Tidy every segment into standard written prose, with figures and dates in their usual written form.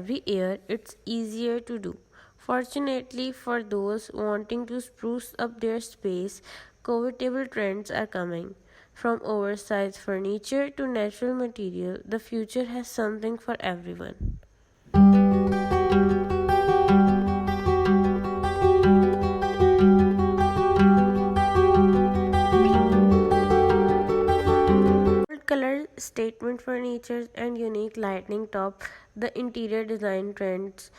every year, it's easier to do. Fortunately, for those wanting to spruce up their space, covetable trends are coming. From oversized furniture to natural material, the future has something for everyone. Bold color statement furniture and unique lighting top the interior design trends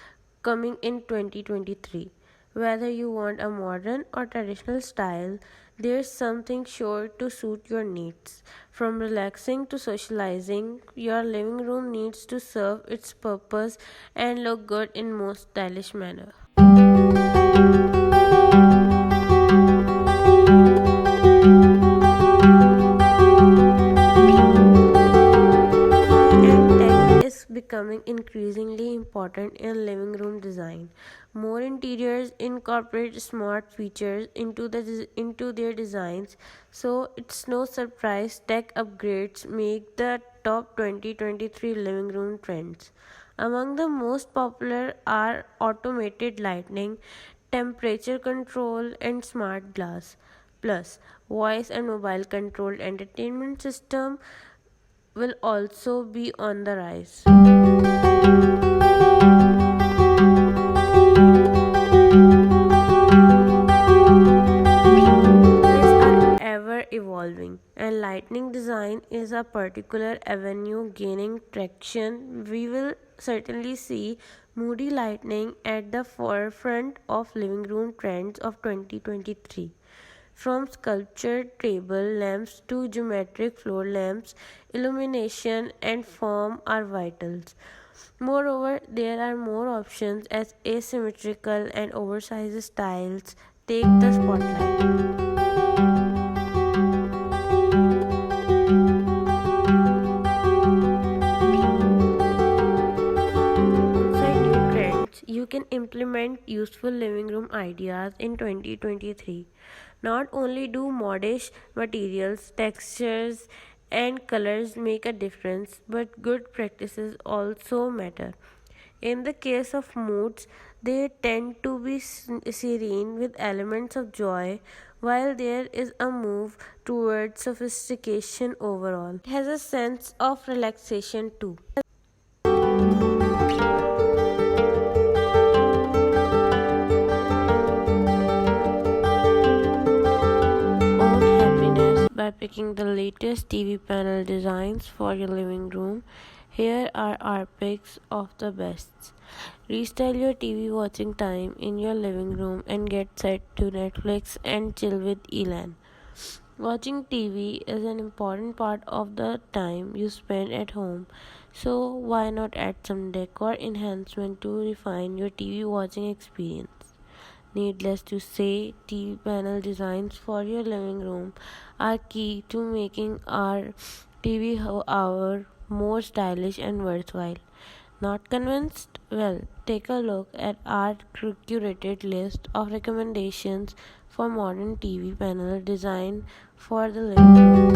coming in 2023. Whether you want a modern or traditional style, there's something sure to suit your needs. From relaxing to socializing, your living room needs to serve its purpose and look good in most stylish manner. And tech is becoming increasingly important in living room design. More interiors incorporate smart features into their designs, so it's no surprise tech upgrades make the top 2023 living room trends. Among the most popular are automated lighting, temperature control, and smart glass. Plus, voice and mobile controlled entertainment system will also be on the rise. Are ever evolving, and lightning design is a particular avenue gaining traction. We will certainly see moody lighting at the forefront of living room trends of 2023. From sculptured table lamps to geometric floor lamps, illumination and form are vitals. Moreover, there are more options as asymmetrical and oversized styles take the spotlight. Alongside new trends, you can implement useful living room ideas in 2023. Not only do modish materials, textures, and colors make a difference, but good practices also matter. In the case of moods, they tend to be serene with elements of joy, while there is a move towards sophistication overall. It has a sense of relaxation too. Own happiness by picking the latest TV panel designs for your living room. Here are our picks of the best. Restyle your TV watching time in your living room and get set to Netflix and chill with Elan. Watching TV is an important part of the time you spend at home, so why not add some decor enhancement to refine your TV watching experience? Needless to say, TV panel designs for your living room are key to making our TV hour more stylish and worthwhile. Not convinced? Well, take a look at our curated list of recommendations for modern TV panel design for the living room.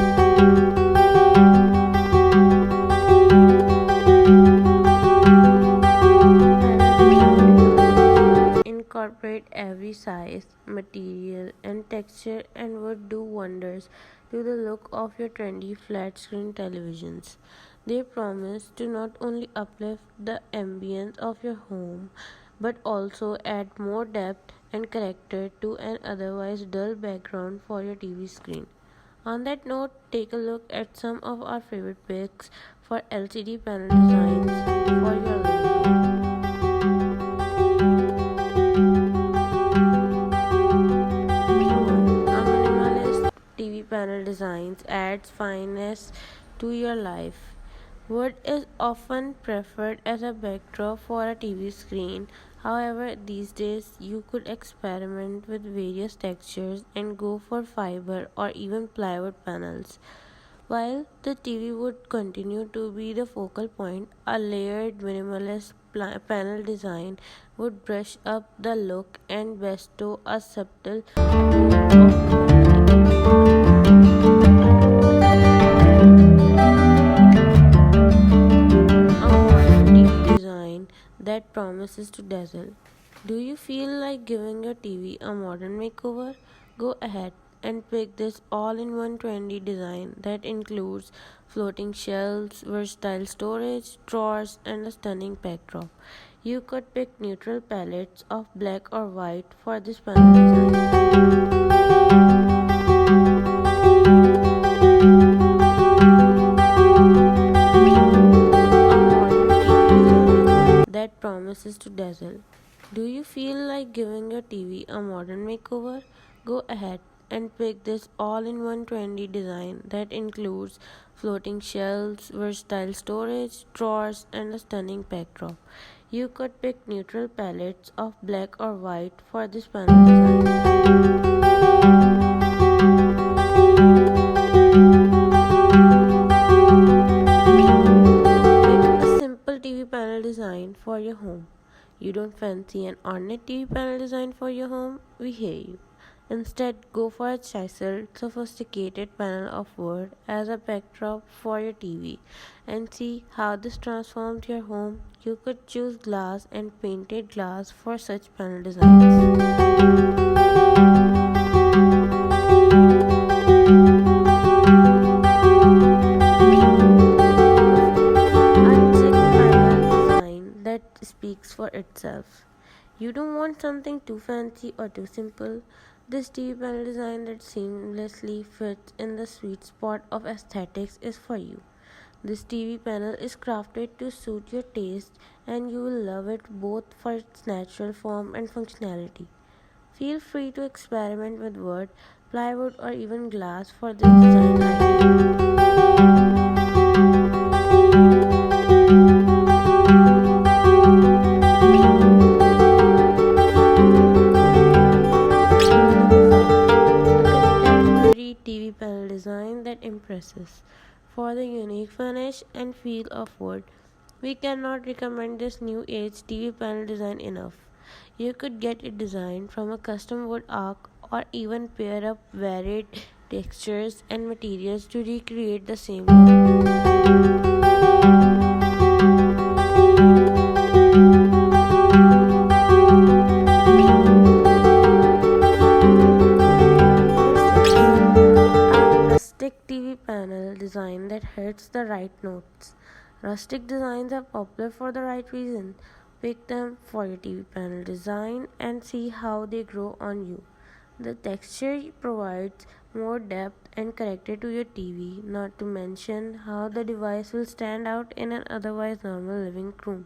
Incorporate every size, material, and texture and would do wonders to the look of your trendy flat screen televisions. They promise to not only uplift the ambience of your home but also add more depth and character to an otherwise dull background for your TV screen. On that note, take a look at some of our favorite picks for LCD panel designs for your living room. A minimalist TV panel designs adds fineness to your life. Wood is often preferred as a backdrop for a TV screen. However, these days you could experiment with various textures and go for fiber or even plywood panels. While the TV would continue to be the focal point, a layered minimalist panel design would brush up the look and bestow a subtle note of a modern TV design that promises to dazzle. Do you feel like giving your TV a modern makeover? Go ahead and pick this all-in-one trendy design that includes floating shelves, versatile storage, drawers, and a stunning backdrop. You could pick neutral palettes of black or white for this panel design. That promises to dazzle. Do you feel like giving your TV a modern makeover? Go ahead and pick this all-in-one trendy design that includes floating shelves, versatile storage, drawers, and a stunning backdrop. You could pick neutral palettes of black or white for this panel design. TV panel design for your home. You don't fancy an ornate TV panel design for your home? We hear you. Instead, go for a chiseled, sophisticated panel of wood as a backdrop for your TV and see how this transforms your home. You could choose glass and painted glass for such panel designs. Speaks for itself. You don't want something too fancy or too simple. This TV panel design that seamlessly fits in the sweet spot of aesthetics is for you. This TV panel is crafted to suit your taste and you will love it both for its natural form and functionality. Feel free to experiment with wood, plywood or even glass for this design idea. TV panel design that impresses. For the unique finish and feel of wood, we cannot recommend this new age TV panel design enough. You could get it designed from a custom wood arc or even pair up varied textures and materials to recreate the same look. TV panel design that hits the right notes. Rustic designs are popular for the right reason. Pick them for your TV panel design and see how they grow on you. The texture provides more depth and character to your TV, not to mention how the device will stand out in an otherwise normal living room.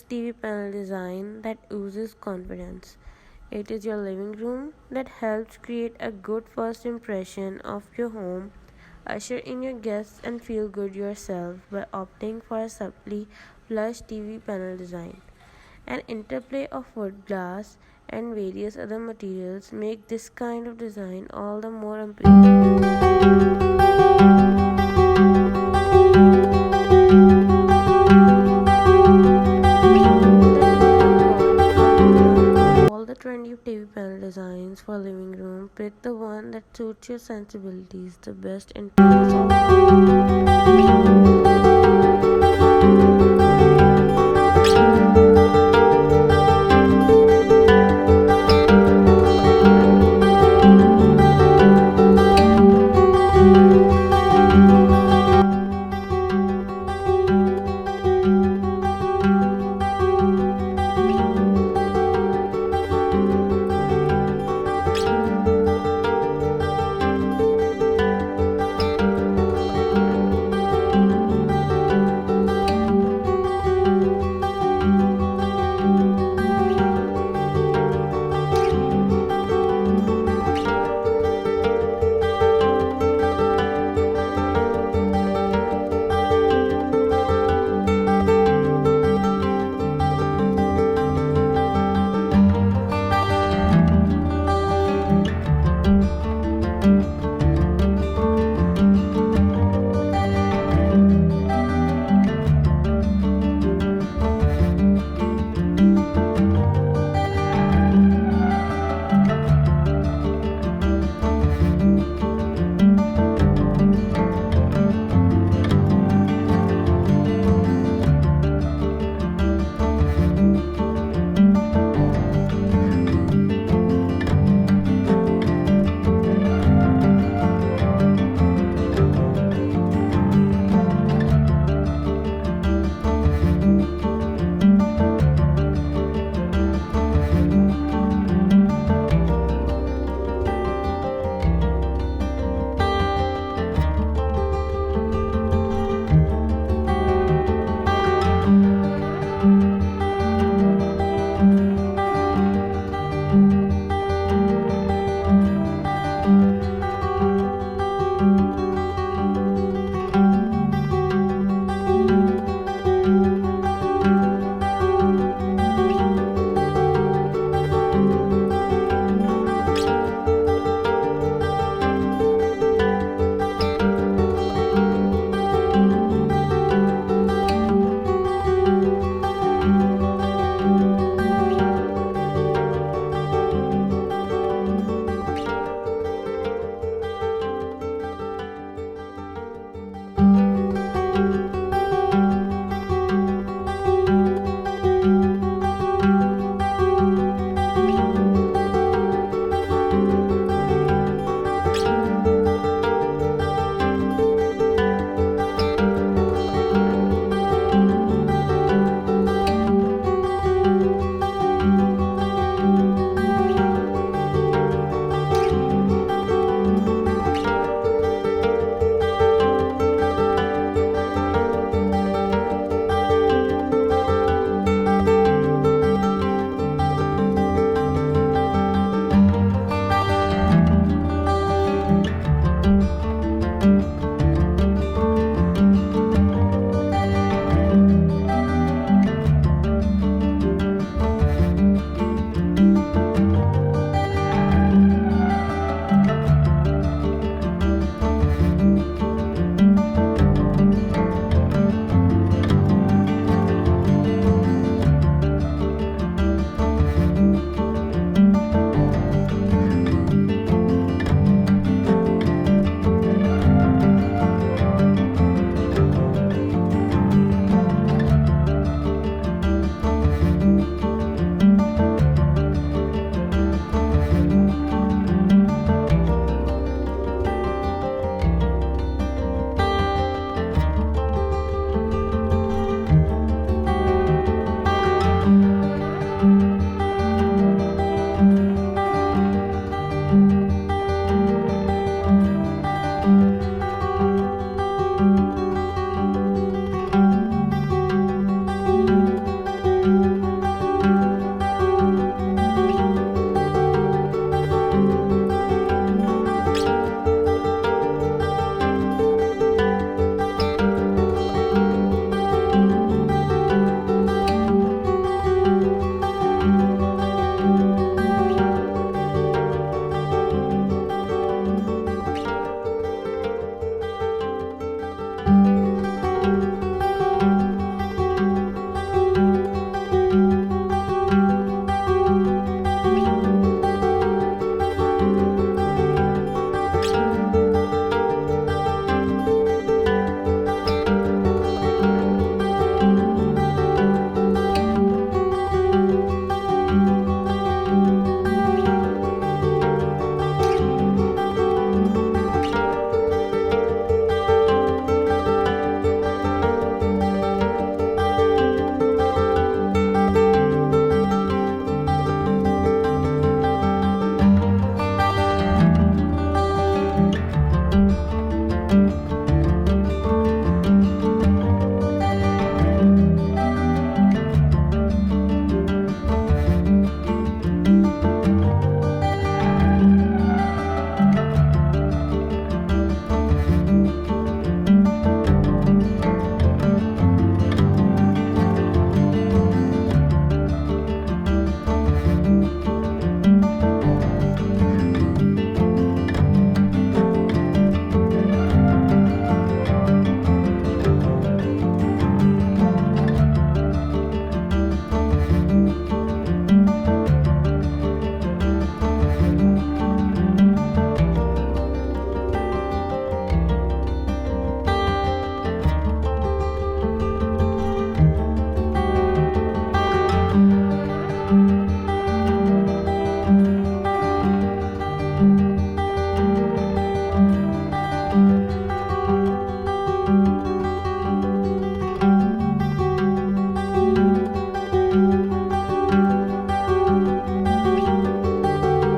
TV panel design that oozes confidence. It is your living room that helps create a good first impression of your home. Usher in your guests and feel good yourself by opting for a subtly plush TV panel design. An interplay of wood, glass, and various other materials make this kind of design all the more appealing. Trendy TV panel designs for living room. Pick the one that suits your sensibilities the best and tell us all about it.